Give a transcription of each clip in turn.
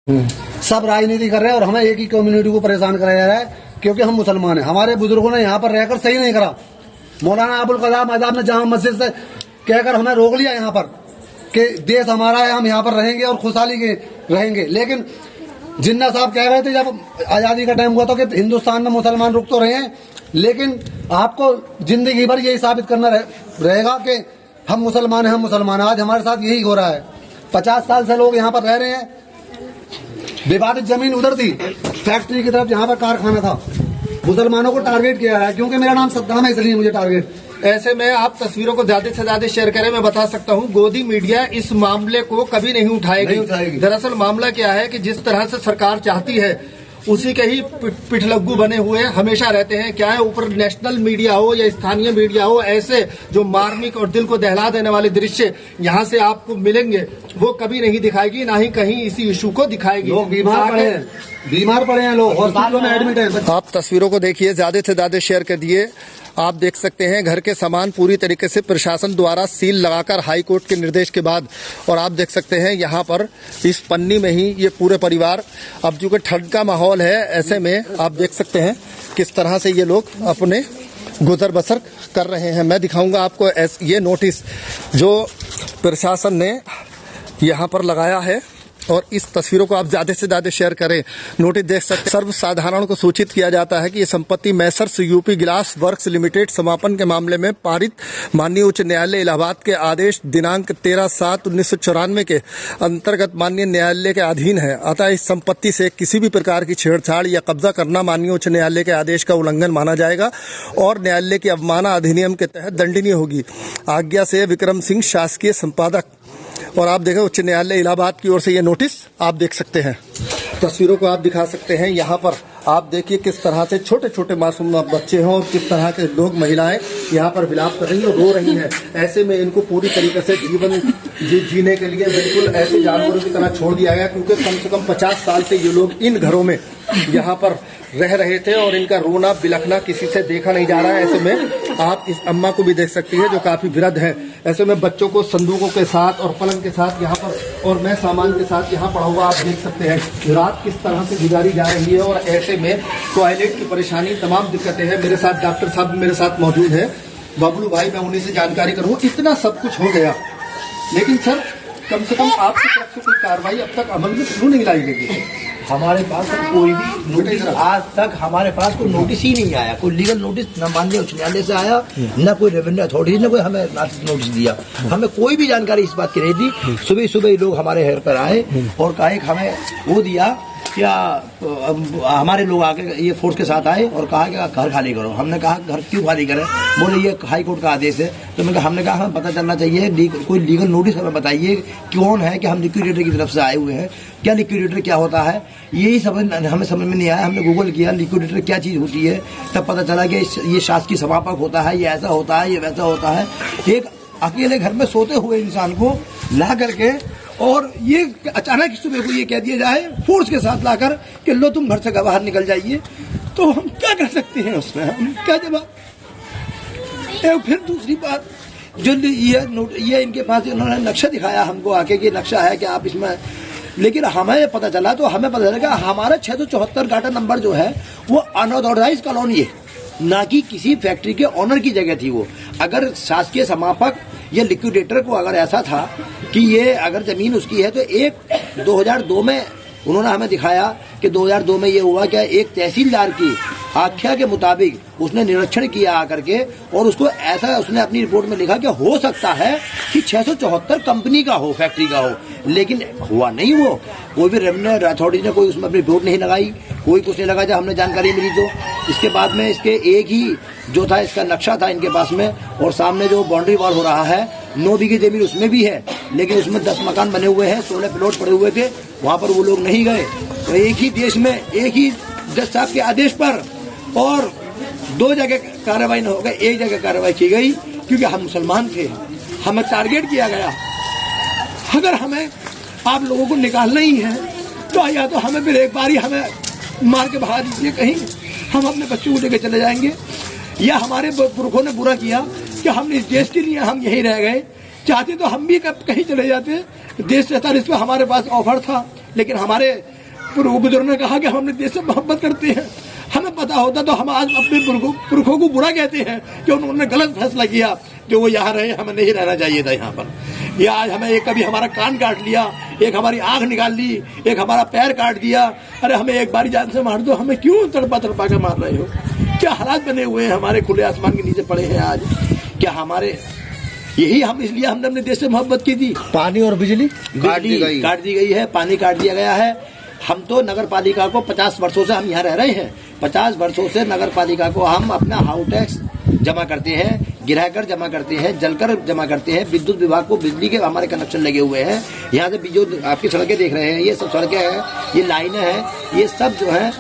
सब राजनीति कर रहे हैं और हमें एक ही कम्युनिटी को परेशान कराया जा रहा है क्योंकि हम मुसलमान हैं। हमारे बुजुर्गों ने यहाँ पर रहकर सही नहीं करा। मौलाना अबुल कलाम आजाद ने जामा मस्जिद से कहकर हमें रोक लिया यहाँ पर कि देश हमारा है, हम यहाँ पर रहेंगे और खुशहाली के रहेंगे। लेकिन जिन्ना साहब कह रहे थे जब आजादी का टाइम हुआ था कि हिंदुस्तान में मुसलमान रुक तो रहे हैं, लेकिन आपको जिंदगी भर यही साबित करना रहेगा कि हम मुसलमान हैं, हम मुसलमान। आज हमारे साथ यही हो रहा है। 50 साल से लोग यहाँ पर रह रहे हैं। विवादित जमीन उधर थी, फैक्ट्री की तरफ जहाँ पर कारखाना था। मुसलमानों को टारगेट किया है क्योंकि मेरा नाम सद्दाम है, इसलिए मुझे टारगेट। ऐसे में आप तस्वीरों को ज्यादा से ज्यादा शेयर करें। मैं बता सकता हूं, गोदी मीडिया इस मामले को कभी नहीं उठाएगी। दरअसल मामला क्या है कि जिस तरह से सरकार चाहती है उसी के ही पिठलग्गू बने हुए हमेशा रहते हैं। क्या है, ऊपर नेशनल मीडिया हो या स्थानीय मीडिया हो, ऐसे जो मार्मिक और दिल को दहला देने वाले दृश्य यहाँ से आपको मिलेंगे वो कभी नहीं दिखाएगी, ना ही कहीं इसी इशू को दिखाएगी। लोग बीमार पड़े हैं, लोग हॉस्पिटलों में एडमिट हैं। आप तस्वीरों को देखिए, ज्यादा से ज्यादा शेयर कर दिए। आप देख सकते हैं घर के सामान पूरी तरीके से प्रशासन द्वारा सील लगाकर हाई कोर्ट के निर्देश के बाद, और आप देख सकते हैं यहाँ पर इस पन्नी में ही ये पूरे परिवार, अब चूंकि ठंड का माहौल है ऐसे में आप देख सकते हैं किस तरह से ये लोग अपने गुजर बसर कर रहे हैं। मैं दिखाऊंगा आपको ये नोटिस जो प्रशासन ने यहाँ पर लगाया है, और इस तस्वीरों को आप ज्यादा से ज्यादा शेयर करें। नोटिस देख सकते हैं, सर्वसाधारण को सूचित किया जाता है कि ये संपत्ति Messrs UP glass works limited समापन के मामले में पारित माननीय उच्च न्यायालय इलाहाबाद के आदेश दिनांक 13/7/1994 के अंतर्गत माननीय न्यायालय के अधीन है। अतः इस संपत्ति से किसी भी प्रकार की छेड़छाड़ या कब्जा करना माननीय उच्च न्यायालय के आदेश का उल्लंघन माना जाएगा और न्यायालय की अवमानना अधिनियम के तहत दंडनीय होगी। आज्ञा से विक्रम सिंह, शासकीय संपादक। और आप देखें उच्च न्यायालय इलाहाबाद की ओर से ये नोटिस आप देख सकते हैं। तस्वीरों को आप दिखा सकते हैं। यहाँ पर आप देखिए किस तरह से छोटे छोटे मासूम बच्चे हैं और किस तरह के लोग, महिलाएं यहाँ पर विलाप कर रही हैं और रो रही हैं। ऐसे में इनको पूरी तरीके से जीवन जीने के लिए बिल्कुल ऐसे जानवरों की तरह छोड़ दिया गया, क्योंकि कम से कम 50 साल से ये लोग इन घरों में यहाँ पर रह रहे थे और इनका रोना बिलखना किसी से देखा नहीं जा रहा है। ऐसे में आप इस अम्मा को भी देख सकती है जो काफी वृद्ध है। ऐसे में बच्चों को संदूकों के साथ और पलंग के साथ यहाँ पर और मैं सामान के साथ यहाँ पड़ा हुआ आप देख सकते हैं। रात किस तरह से गुजारी जा रही है और ऐसे में टॉयलेट की परेशानी, तमाम दिक्कतें हैं। मेरे साथ डॉक्टर साहब मेरे साथ मौजूद है, बबलू भाई, मैं उन्हीं से जानकारी करूँ। इतना सब कुछ हो गया, लेकिन सर कम से कम आपकी तरफ से कोई कार्रवाई अब तक अमल में क्यों नहीं लाई गई? हमारे पास कोई भी नोटिस, आज तक हमारे पास कोई नोटिस ही नहीं आया। कोई लीगल नोटिस न माननीय उच्च न्यायालय से आया, न कोई रेवेन्यू अथॉरिटी ने कोई हमें नोटिस दिया। हमें कोई भी जानकारी इस बात की नहीं थी। सुबह सुबह लोग हमारे घर पर आए और कहा कि हमें वो दिया, क्या हमारे लोग आके ये फोर्स के साथ आए और कहा कि घर खाली करो। हमने कहा घर क्यों खाली करें? बोले ये हाई कोर्ट का आदेश है। तो हमने कहा हमें पता चलना चाहिए, कोई लीगल नोटिस हमें बताइए कौन है कि हम लिक्विडेटर की तरफ से आए हुए हैं, क्या लिक्विडेटर क्या होता है, यही हमें समझ में नहीं आया। हमने गूगल किया लिक्विडेटर क्या चीज होती है, तब पता चला कि ये शासकीय समापक होता है, ये ऐसा होता है, ये वैसा होता है। एक अकेले घर में सोते हुए इंसान को ला करके और ये अचानक सुबह को ये कह दिया जाए फोर्स के साथ लाकर कि लो तुम घर से बाहर निकल जाइए, तो हम क्या कर सकते हैं उसमें? हम क्या जवाब? फिर दूसरी बात, जो ये इनके पास इन्होंने नक्शा दिखाया हमको आके कि नक्शा है कि आप इसमें, लेकिन हमें पता चला कि हमारा 674 गाटा नंबर जो है वो अनऑथराइज कॉलोनी है, ना कि किसी फैक्ट्री के ऑनर की जगह थी वो। अगर शासकीय समापक या लिक्विडेटर को अगर ऐसा था कि ये अगर जमीन उसकी है, तो 2002 में उन्होंने हमें दिखाया कि 2002 में ये हुआ क्या, एक तहसीलदार की आख्या के मुताबिक उसने निरीक्षण किया आकर के और उसको ऐसा उसने अपनी रिपोर्ट में लिखा कि हो सकता है कि 674 कंपनी का हो, फैक्ट्री का हो, लेकिन हुआ नहीं। वो कोई भी रेवेन्यू अथॉरिटी ने कोई उसमें अपनी रिपोर्ट नहीं लगाई, कोई कुछ नहीं लगा। जब हमने जानकारी मिली तो इसके बाद में इसके एक ही जो था इसका नक्शा था इनके पास में, और सामने जो बाउंड्री वॉल हो रहा है 9 बीघे जमीन उसमें भी है, लेकिन उसमें 10 मकान बने हुए हैं, 16 प्लॉट पड़े हुए थे, वहां पर वो लोग नहीं गए। तो एक ही देश में एक ही जज साहब के आदेश पर और 2 जगह कार्रवाई न हो गई, एक जगह कार्रवाई की गई क्योंकि हम मुसलमान थे, हमें टारगेट किया गया। अगर हमें आप लोगों को निकालना ही है तो या तो हमें फिर एक बार ही हमें मार के भगा दीजिए कहीं, हम अपने बच्चों को लेकर चले जाएंगे, या हमारे पुरखों ने बुरा किया कि हम इस देश के लिए हम यहीं रह गए, चाहते तो हम भी कहीं चले जाते। देश 47 पे हमारे पास ऑफर था लेकिन हमारे पूर्व बुजुर्गों ने कहा कि हम अपने देश से मोहब्बत करते हैं। हमें पता होता तो हम आज अपने पुरखों को बुरा कहते हैं कि उन्होंने गलत फैसला किया कि वो यहाँ रहे, हमें नहीं रहना चाहिए था यहाँ पर। ये आज हमें एक कभी हमारा कान काट लिया, एक हमारी आंख निकाल ली, एक हमारा पैर काट दिया। अरे हमें एक बारी जान से मार दो, हमें क्यों तड़पा तड़पा के मार रहे हो? क्या हालात बने हुए हैं हमारे, खुले आसमान के नीचे पड़े हैं आज। क्या हमारे यही हम इसलिए हमने अपने देश से मोहब्बत की थी। पानी और बिजली काट दी गई है, पानी काट दिया गया है। हम तो नगर पालिका को 50 वर्षों से हम यहाँ रह रहे हैं, 50 वर्षों से नगर पालिका को हम अपना हाउस टैक्स जमा करते हैं, गिराकर जमा करते हैं, जलकर जमा करते हैं। विद्युत विभाग को बिजली के हमारे कनेक्शन लगे हुए हैं। यहाँ से जो आपकी सड़कें देख रहे हैं, ये सब सड़कें हैं, ये लाइनें हैं, ये सब जो है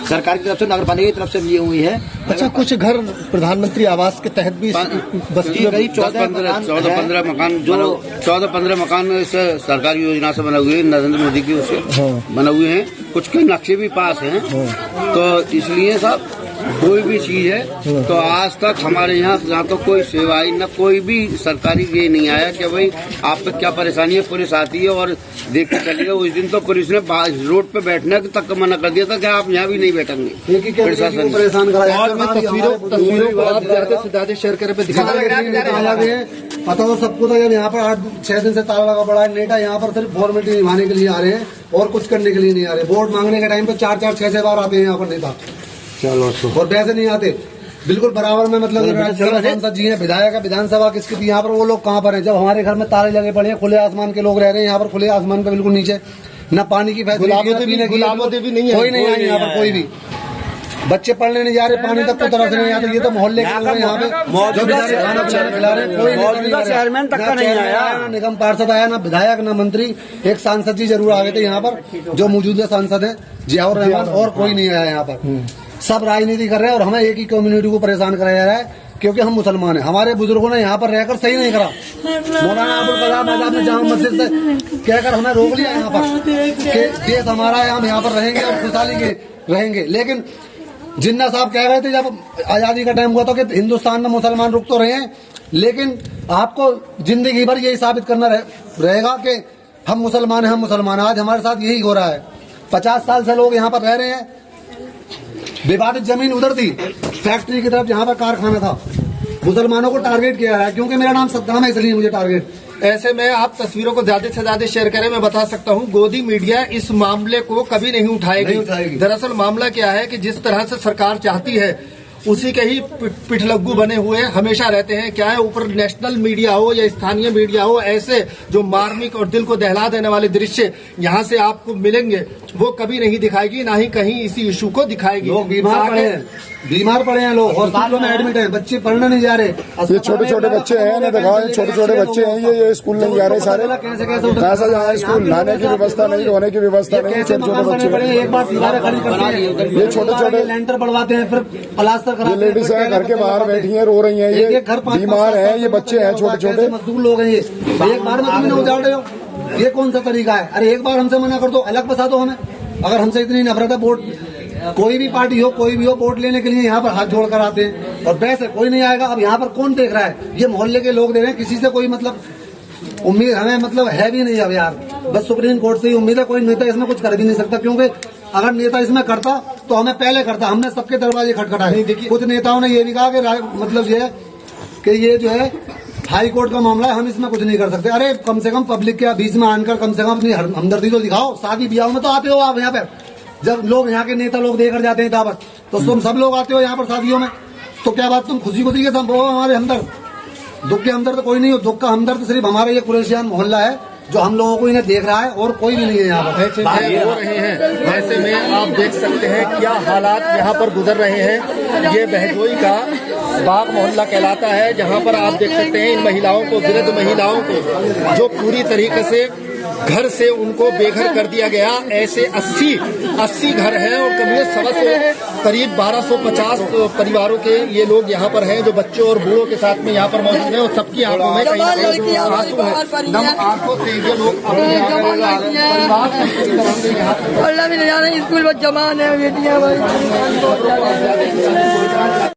सरकार की तरफ से, नगर पालिका की तरफ से दी हुई है। अच्छा, कुछ घर प्रधानमंत्री आवास के तहत भी बस्ती में करीब 14-15 मकान जो 14-15 मकान इस सरकारी योजना से बने हुए हैं, नरेंद्र मोदी की उससे बने हुए हैं। कुछ के नक्शे भी पास हैं। तो इसलिए सब कोई भी चीज है तो आज तक हमारे यहाँ तो कोई सेवाई न कोई भी सरकारी ये नहीं आया कि भाई आप पे क्या परेशानी है। पुलिस आती है और देख के चलिए। उस दिन तो पुलिस ने रोड पे बैठने तक मना कर दिया था कि आप यहाँ भी नहीं बैठेंगे। प्रशासन परेशान कराया। तस्वीरों को आप ज्यादा से ज्यादा शेयर करें पे दिखा पता तो सबको था। जब यहाँ पर 8-6 दिन से ताला लगा पड़ा है, नेता यहाँ पर सिर्फ फॉर्मेलिटी निभाने के लिए आ रहे हैं और कुछ करने के लिए नहीं आ रहे। वोट मांगने के टाइम पे 4-4-6-6 बार आते हैं यहाँ पर नेता, और वैसे नहीं आते। बिल्कुल बराबर में मतलब सांसद जी हैं, विधायक है, विधानसभा किसकी थी यहाँ पर, वो लोग कहाँ पर हैं? जब हमारे घर में ताले लगे पड़े हैं, खुले आसमान के लोग रह रहे हैं यहाँ पर, खुले आसमान पे बिल्कुल नीचे, न पानी की फैसिलिटी, गुलाबों नहीं है, कोई नहीं है यहाँ पर, कोई भी बच्चे पढ़ने नहीं जा रहे, पानी तक तो तरफ से नहीं आते। ये तो मोहल्ले के लोग यहाँ पे जो खाना खिला रहे, कोई चेयरमैन तक का नहीं आया, ना निगम पार्षद आया, ना विधायक, ना मंत्री। एक सांसद जी जरूर आ गए थे यहाँ पर, जो मौजूदा सांसद है जियाउर रहमान, और कोई नहीं आया यहाँ पर। सब राजनीति कर रहे हैं और हमें एक ही कम्युनिटी को परेशान कराया जा रहा है, क्योंकि हम मुसलमान हैं। हमारे बुजुर्गों ने यहाँ पर रहकर सही नहीं करा। मौलाना अबुल कलाम आजाद ने जामा मस्जिद से कहकर हमें रोक लिया यहाँ पर कि देश हमारा है, हम यहाँ पर रहेंगे और खुशहाली के रहेंगे। लेकिन जिन्ना साहब कह रहे थे जब आजादी का टाइम हुआ था कि हिंदुस्तान में मुसलमान रुक तो रहे हैं, लेकिन आपको जिंदगी भर यही साबित करना रहेगा कि हम मुसलमान हैं, हम मुसलमान। आज हमारे साथ यही हो रहा है। 50 साल से लोग यहाँ पर रह रहे हैं। विवादित जमीन उधर थी, फैक्ट्री की तरफ जहाँ पर कारखाना था, मुसलमानों को टारगेट किया है, क्योंकि मेरा नाम सद्दाम है इसलिए मुझे टारगेट। ऐसे में आप तस्वीरों को ज्यादा से ज्यादा शेयर करें। मैं बता सकता हूं, गोदी मीडिया इस मामले को कभी नहीं उठाएगी। दरअसल मामला क्या है कि जिस तरह से सरकार चाहती है उसी के ही पिठलग्गू बने हुए हमेशा रहते हैं। क्या है, ऊपर नेशनल मीडिया हो या स्थानीय मीडिया हो, ऐसे जो मार्मिक और दिल को दहला देने वाले दृश्य यहाँ से आपको मिलेंगे, वो कभी नहीं दिखाएगी, ना ही कहीं इसी इशू को दिखाएगी। लोग बीमार पड़े हैं, लोग हॉस्पिटलों में एडमिट हैं, बच्चे पढ़ने नहीं जा रहे। ये छोटे छोटे बच्चे हैं ना, दिखाओ, छोटे छोटे बच्चे हैं, ये स्कूल नहीं जा रहे सारे। कैसा यहाँ स्कूल, नहाने की व्यवस्था नहीं, रोने की व्यवस्था नहीं, छोटे छोटे बच्चे। एक बार दीवारें खड़ी करते हैं, ये छोटे छोटे लेंटर बढ़वाते हैं, फिर प्लास्टर ये लेडीज है घर के बाहर बैठी हैं, रो रही हैं, ये बीमार हैं, ये बच्चे हैं छोटे छोटे मजदूर लोग हैं। ये एक बार में तुम उजाड़ रहे हो, ये कौन सा तरीका है? अरे एक बार हमसे मना कर दो, अलग बसा दो हमें। अगर हमसे इतनी नफरत है, वोट कोई भी पार्टी हो, कोई भी हो, वोट लेने के लिए यहाँ पर हाथ जोड़ कर आते हैं, और वैसे कोई नहीं आएगा। अब यहाँ पर कौन देख रहा है? ये मोहल्ले के लोग दे रहे हैं। किसी से कोई मतलब उम्मीद हमें मतलब है भी नहीं अब यार। बस सुप्रीम कोर्ट से ही उम्मीद है। कोई नेता इसमें कुछ कर भी नहीं सकता, क्योंकि अगर नेता इसमें करता तो हमें पहले करता। हमने सबके दरवाजे खटखटाए। कुछ नेताओं ने ये भी कहा कि मतलब ये कि ये जो है हाई कोर्ट का मामला है, हम इसमें कुछ नहीं कर सकते। अरे कम से कम पब्लिक के बीच में आकर कम से कम अपनी हमदर्दी तो दिखाओ। शादी ब्याह में तो आते हो आप यहाँ पे, जब लोग यहाँ के नेता लोग देकर जाते हैं दावत, तो तुम सब लोग आते हो यहाँ पर शादियों में, तो क्या बात तुम खुशी खुशी के सब हमारे हमदर्द। दुख के हमदर्द तो कोई नहीं हो, दुख का हमदर्द सिर्फ हमारा ये कुरैशियान मोहल्ला है, जो हम लोगों को इन्हें देख रहा है, और कोई भी नहीं है यहाँ पर। हो रहे हैं ऐसे में आप देख सकते हैं क्या हालात यहाँ पर गुजर रहे हैं। ये बहजोई का बाग मोहल्ला कहलाता है, जहाँ पर आप देख सकते हैं इन महिलाओं को, वृद्ध महिलाओं को, जो पूरी तरीके से घर से उनको बेघर कर दिया गया। ऐसे 80 घर हैं और करीब 1250 परिवारों के ये लोग यहाँ पर हैं, जो बच्चों और बूढ़ों के साथ में यहाँ पर मौजूद हैं, और सबकी आंखों में कहीं आंसू है, नम आंखों से ये लोग स्कूल में जमा है बेटियां।